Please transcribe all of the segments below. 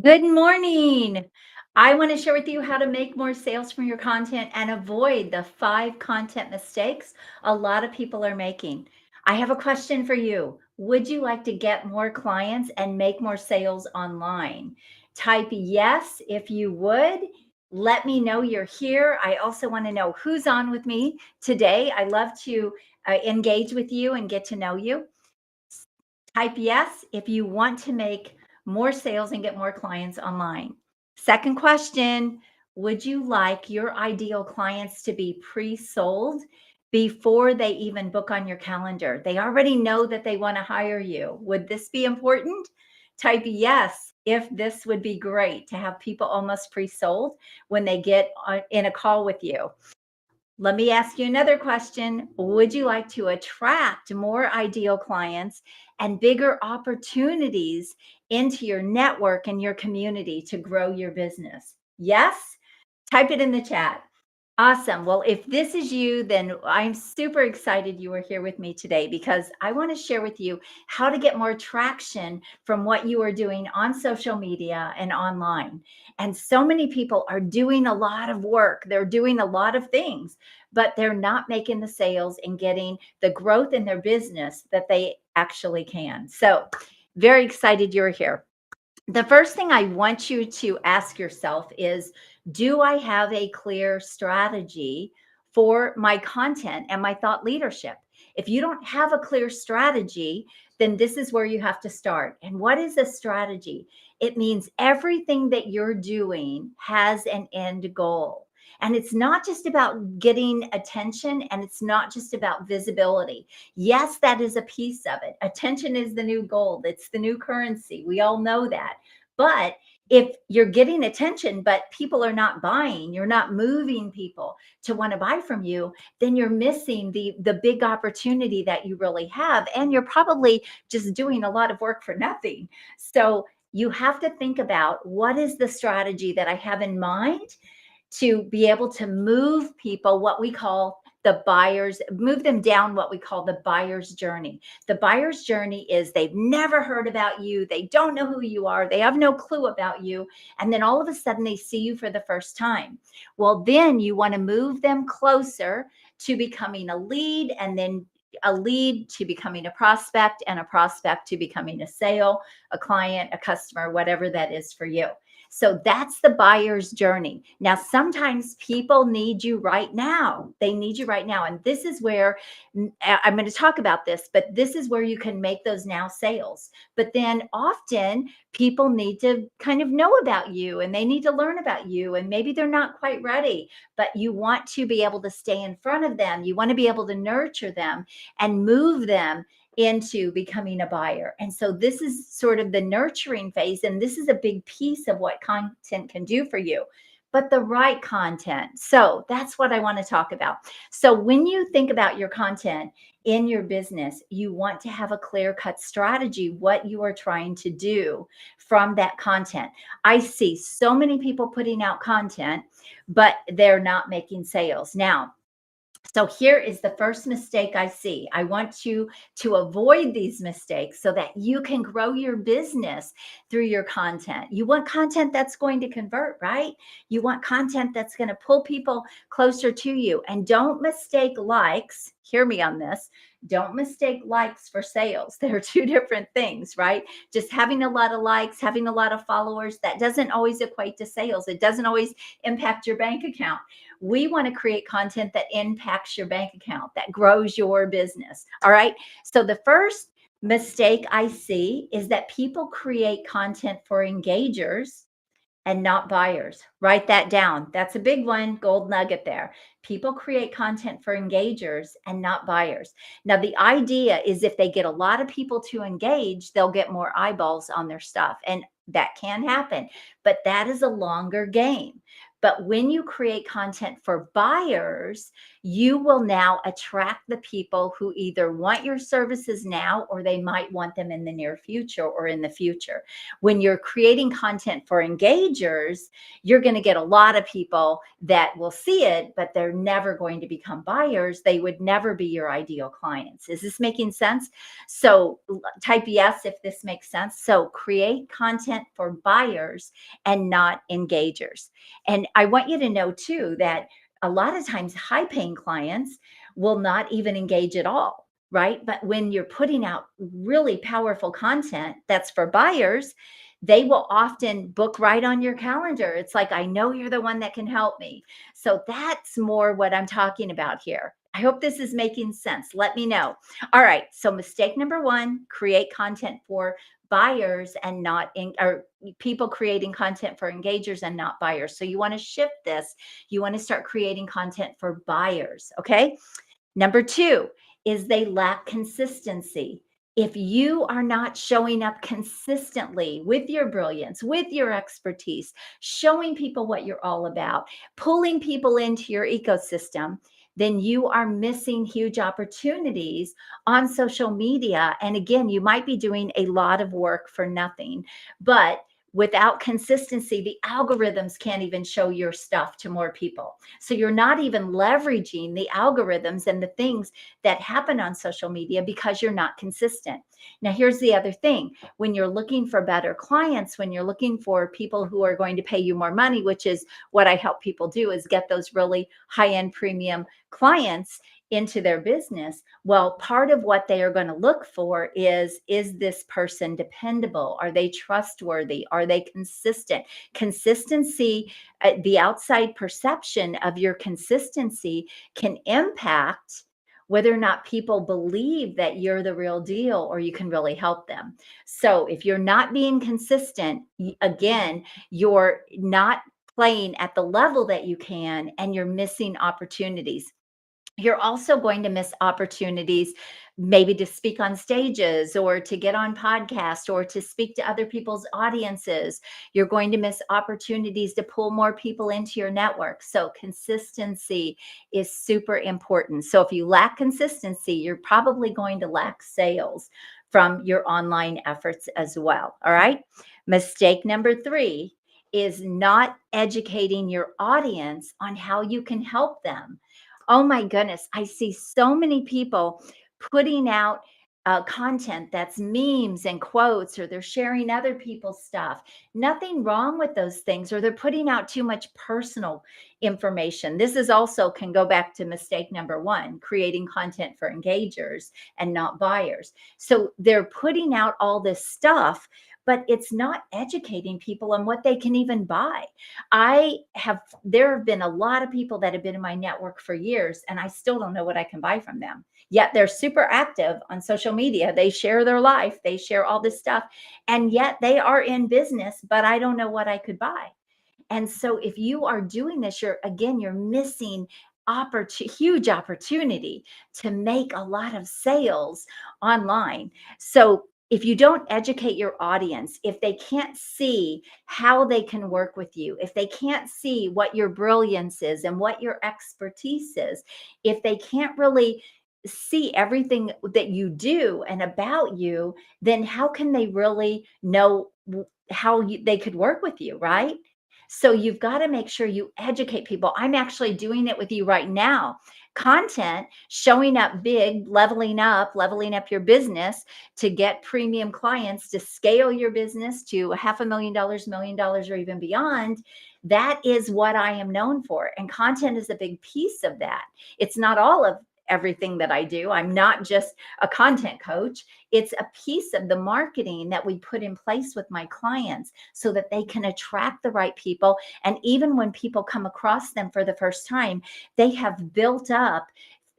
Good morning. I want to share with you how to make more sales from your content and avoid the 5 content mistakes a lot of people are making. I have a question for you. Would you like to get more clients and make more sales online? Type yes if you would. Let me know you're here. I also want to know who's on with me today. I love to engage with you and get to know you. Type yes if you want to make more sales and get more clients online. Second question, would you like your ideal clients to be pre-sold before they even book on your calendar? They already know that they want to hire you. Would this be important? Type yes if this would be great to have people almost pre-sold when they get in a call with you. Let me ask you another question. Would you like to attract more ideal clients and bigger opportunities into your network and your community to grow your business? Yes? Type it in the chat. Awesome. Well, if this is you, then I'm super excited you are here with me today because I want to share with you how to get more traction from what you are doing on social media and online. And so many people are doing a lot of work, they're doing a lot of things, but they're not making the sales and getting the growth in their business that they actually can. So, very excited you're here. The first thing I want you to ask yourself is, do I have a clear strategy for my content and my thought leadership? If you don't have a clear strategy, then this is where you have to start. And what is a strategy? It means everything that you're doing has an end goal. And it's not just about getting attention and it's not just about visibility. Yes, that is a piece of it. Attention is the new gold, it's the new currency. We all know that. But if you're getting attention, but people are not buying, you're not moving people to want to buy from you, then you're missing the big opportunity that you really have. And you're probably just doing a lot of work for nothing. So you have to think about what is the strategy that I have in mind to be able to move people, what we call the buyers, move them down what we call the buyer's journey. The buyer's journey is they've never heard about you, they don't know who you are, they have no clue about you, and then all of a sudden they see you for the first time. Well, then you want to move them closer to becoming a lead, and then a lead to becoming a prospect, and a prospect to becoming a sale, a client, a customer, whatever that is for you. So that's the buyer's journey. Now, sometimes people need you right now. They need you right now. And this is where I'm going to talk about this, but this is where you can make those now sales. But then often people need to kind of know about you and they need to learn about you. And maybe they're not quite ready, but you want to be able to stay in front of them. You want to be able to nurture them and move them into becoming a buyer. And so this is sort of the nurturing phase. And this is a big piece of what content can do for you, but the right content. So that's what I want to talk about. So when you think about your content in your business, you want to have a clear cut strategy, what you are trying to do from that content. I see so many people putting out content, but they're not making sales. Now, so here is the first mistake I see. I want you to avoid these mistakes so that you can grow your business through your content. You want content that's going to convert, right? You want content that's going to pull people closer to you. And don't mistake likes. Hear me on this. Don't mistake likes for sales. They're two different things, right? Just having a lot of likes, having a lot of followers, that doesn't always equate to sales. It doesn't always impact your bank account. We want to create content that impacts your bank account, that grows your business. All right. So the first mistake I see is that people create content for engagers and not buyers. Write that down. That's a big one, gold nugget there. People create content for engagers and not buyers. Now, the idea is if they get a lot of people to engage, they'll get more eyeballs on their stuff. And that can happen, but that is a longer game. But when you create content for buyers, you will now attract the people who either want your services now or they might want them in the near future or in the future. When you're creating content for engagers, you're going to get a lot of people that will see it, but they're never going to become buyers. They would never be your ideal clients. Is this making sense? So type yes if this makes sense. So create content for buyers and not engagers. And I want you to know too that a lot of times high paying clients will not even engage at all, right? But when you're putting out really powerful content that's for buyers, they will often book right on your calendar. It's like, I know you're the one that can help me. So that's more what I'm talking about here. I hope this is making sense. Let me know. All right. So mistake number one, create content for buyers and not or people creating content for engagers and not buyers. So you want to shift this. You want to start creating content for buyers. Okay. Number two is they lack consistency. If you are not showing up consistently with your brilliance, with your expertise, showing people what you're all about, pulling people into your ecosystem, then you are missing huge opportunities on social media. And again, you might be doing a lot of work for nothing, but without consistency, the algorithms can't even show your stuff to more people. So you're not even leveraging the algorithms and the things that happen on social media because you're not consistent. Now, here's the other thing. When you're looking for better clients, when you're looking for people who are going to pay you more money, which is what I help people do, is get those really high-end premium clients into their business. Well, part of what they are going to look for is this person dependable? Are they trustworthy? Are they consistent? Consistency, the outside perception of your consistency can impact whether or not people believe that you're the real deal or you can really help them. So if you're not being consistent, again, you're not playing at the level that you can and you're missing opportunities. You're also going to miss opportunities maybe to speak on stages or to get on podcasts or to speak to other people's audiences. You're going to miss opportunities to pull more people into your network. So consistency is super important. So if you lack consistency, you're probably going to lack sales from your online efforts as well. All right. Mistake number three is not educating your audience on how you can help them. Oh my goodness, I see so many people putting out content that's memes and quotes, or they're sharing other people's stuff. Nothing wrong with those things, or they're putting out too much personal information. This is also can go back to mistake number one, creating content for engagers and not buyers. So they're putting out all this stuff, but it's not educating people on what they can even buy. There have been a lot of people that have been in my network for years, and I still don't know what I can buy from them. Yet they're super active on social media. They share their life, they share all this stuff, and yet they are in business, but I don't know what I could buy. And so if you are doing this, you're missing huge opportunity to make a lot of sales online. So if you don't educate your audience, if they can't see how they can work with you, if they can't see what your brilliance is and what your expertise is, if they can't really see everything that you do and about you, then how can they really know they could work with you, right? So you've got to make sure you educate people. I'm actually doing it with you right now. Content, showing up big, leveling up your business to get premium clients, to scale your business to $500,000, $1 million, or even beyond. That is what I am known for. And content is a big piece of that. It's not all of everything that I do. I'm not just a content coach. It's a piece of the marketing that we put in place with my clients so that they can attract the right people. And even when people come across them for the first time, they have built up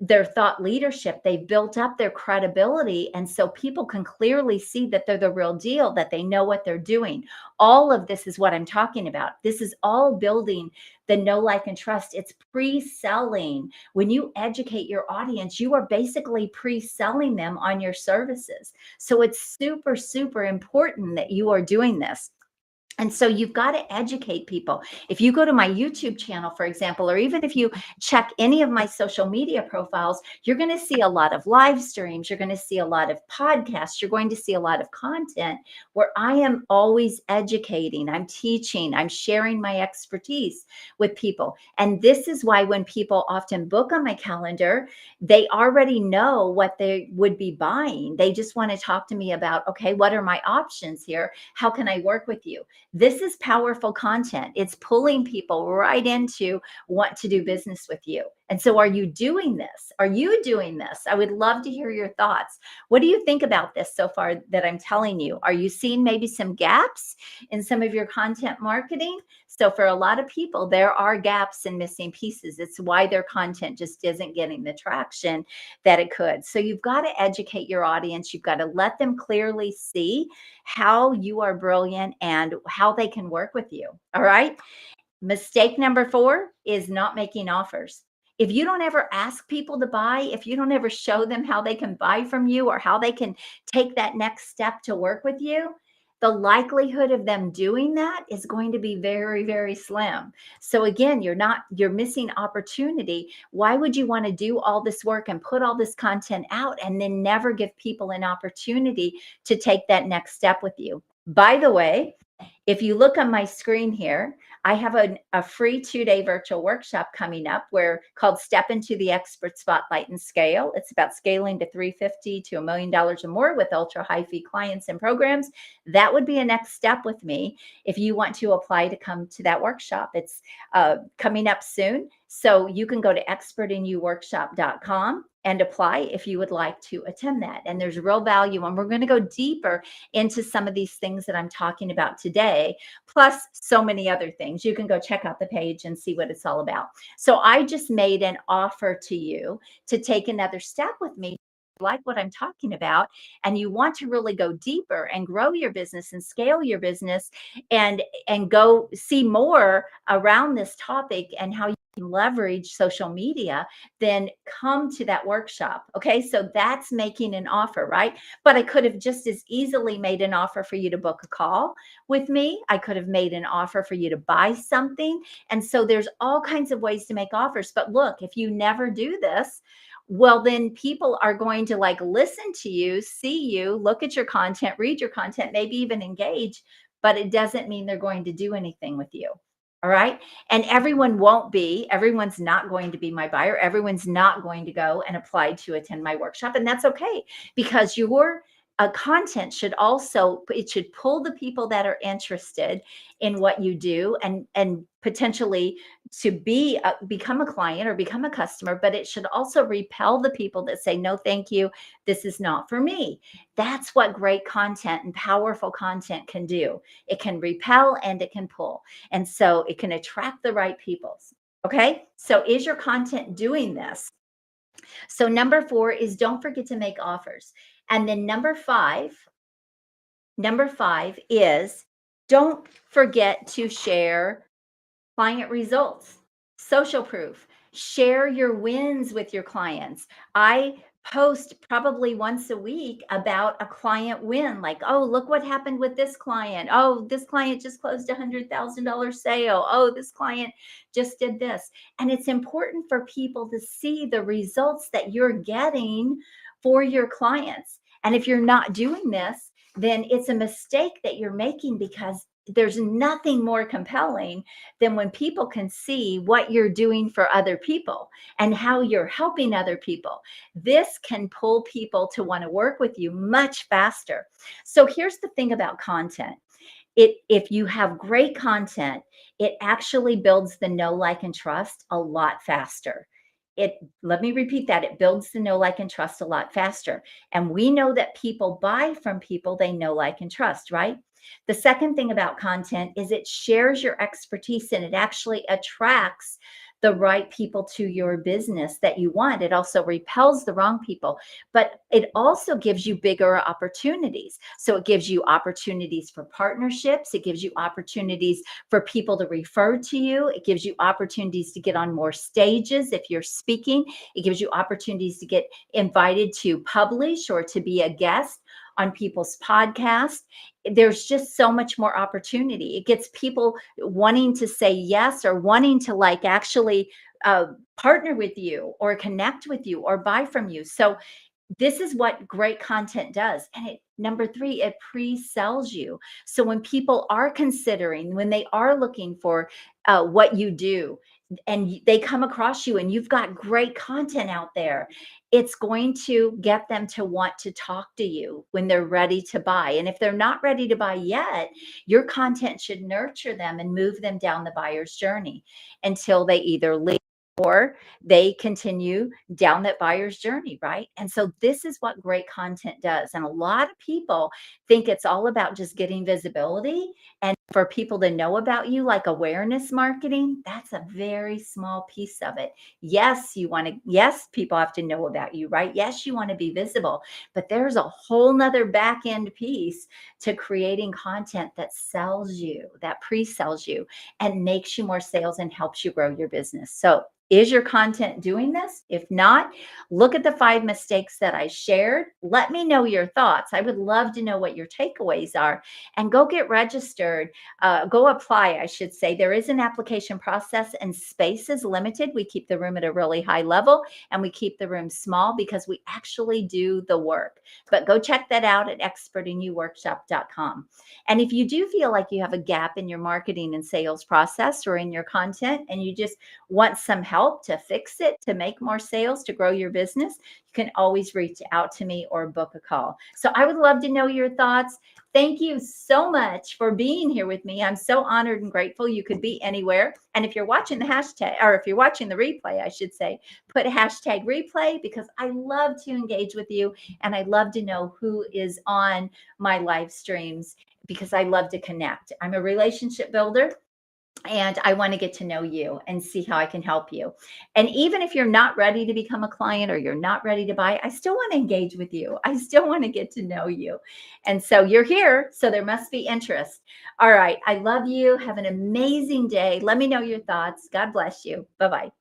their thought leadership, they've built up their credibility. And so people can clearly see that they're the real deal, that they know what they're doing. All of this is what I'm talking about. This is all building the know, like, and trust. It's pre-selling. When you educate your audience, you are basically pre-selling them on your services. So it's super, super important that you are doing this. And so you've got to educate people. If you go to my YouTube channel, for example, or even if you check any of my social media profiles, you're going to see a lot of live streams. You're going to see a lot of podcasts. You're going to see a lot of content where I am always educating, I'm teaching, I'm sharing my expertise with people. And this is why when people often book on my calendar, they already know what they would be buying. They just want to talk to me about, okay, what are my options here? How can I work with you? This is powerful content. It's pulling people right into want to do business with you. And so are you doing this? Are you doing this? I would love to hear your thoughts. What do you think about this so far that I'm telling you? Are you seeing maybe some gaps in some of your content marketing? So for a lot of people, there are gaps and missing pieces. It's why their content just isn't getting the traction that it could. So you've got to educate your audience. You've got to let them clearly see how you are brilliant and how they can work with you. All right. Mistake number 4 is not making offers. If you don't ever ask people to buy, if you don't ever show them how they can buy from you or how they can take that next step to work with you, the likelihood of them doing that is going to be very, very slim. So again, you're missing opportunity. Why would you want to do all this work and put all this content out and then never give people an opportunity to take that next step with you? By the way, if you look on my screen here, I have a free 2-day virtual workshop coming up where called Step into the Expert Spotlight and Scale. It's about scaling to 350 to $1 million or more with ultra high fee clients and programs. That would be a next step with me if you want to apply to come to that workshop. It's coming up soon. So you can go to expertinyouworkshop.com and apply if you would like to attend that. And there's real value. And we're going to go deeper into some of these things that I'm talking about today, plus so many other things. You can go check out the page and see what it's all about. So I just made an offer to you to take another step with me. Like what I'm talking about, and you want to really go deeper and grow your business and scale your business and go see more around this topic and how you can leverage social media, then come to that workshop. Okay, so that's making an offer, right? But I could have just as easily made an offer for you to book a call with me. I could have made an offer for you to buy something. And so there's all kinds of ways to make offers. But look, if you never do this, well, then people are going to like listen to you, see you, look at your content, read your content, maybe even engage, but it doesn't mean they're going to do anything with you. All right. And everyone's not going to be my buyer. Everyone's not going to go and apply to attend my workshop. And that's okay, because your content it should pull the people that are interested in what you do and potentially to become a client or become a customer, but it should also repel the people that say, no, thank you, this is not for me. That's what great content and powerful content can do. It can repel and it can pull. And so it can attract the right people. Okay. So is your content doing this? So number 4 is don't forget to make offers. And then number five is don't forget to share client results, social proof. Share your wins with your clients. I post probably once a week about a client win, like, oh, look what happened with this client. Oh, this client just closed $100,000 sale. Oh, this client just did this. And it's important for people to see the results that you're getting for your clients. And if you're not doing this, then it's a mistake that you're making, because there's nothing more compelling than when people can see what you're doing for other people and how you're helping other people. This can pull people to want to work with you much faster. So here's the thing about content. If you have great content, it actually builds the know, like, and trust a lot faster. Let me repeat that. It builds the know, like, and trust a lot faster. And we know that people buy from people they know, like, and trust, right? The second thing about content is it shares your expertise and it actually attracts the right people to your business that you want. It also repels the wrong people, but it also gives you bigger opportunities. So it gives you opportunities for partnerships. It gives you opportunities for people to refer to you. It gives you opportunities to get on more stages if you're speaking. It gives you opportunities to get invited to publish or to be a guest on people's podcasts. There's just so much more opportunity. It gets people wanting to say yes or wanting to like actually uh, partner with you or connect with you or buy from you. So this is what great content does. And it, number three, it pre-sells you. So when people are considering, when they are looking for what you do, and they come across you and you've got great content out there, it's going to get them to want to talk to you when they're ready to buy. And if they're not ready to buy yet, your content should nurture them and move them down the buyer's journey until they either leave or they continue down that buyer's journey, right? And so this is what great content does. And a lot of people think it's all about just getting visibility and for people to know about you, like awareness marketing. That's a very small piece of it. Yes, you want to, yes, people have to know about you, right? Yes, you want to be visible, but there's a whole nother back end piece to creating content that sells you, that pre-sells you and makes you more sales and helps you grow your business. So is your content doing this? If not, look at the 5 mistakes that I shared. Let me know your thoughts. I would love to know what your takeaways are. And go get registered. Go apply, I should say. There is an application process and space is limited. We keep the room at a really high level and we keep the room small because we actually do the work. But go check that out at expertinyouworkshop.com. And if you do feel like you have a gap in your marketing and sales process or in your content and you just want some help to fix it, to make more sales, to grow your business, you can always reach out to me or book a call. So I would love to know your thoughts. Thank you so much for being here with me. I'm so honored and grateful. You could be anywhere. And if you're watching the hashtag, or if you're watching the replay, I should say, put a hashtag replay because I love to engage with you and I love to know who is on my live streams because I love to connect. I'm a relationship builder and I want to get to know you and see how I can help you. And even if you're not ready to become a client or you're not ready to buy, I still want to engage with you. I still want to get to know you. And so you're here, so there must be interest. All right. I love you. Have an amazing day. Let me know your thoughts. God bless you. Bye-bye.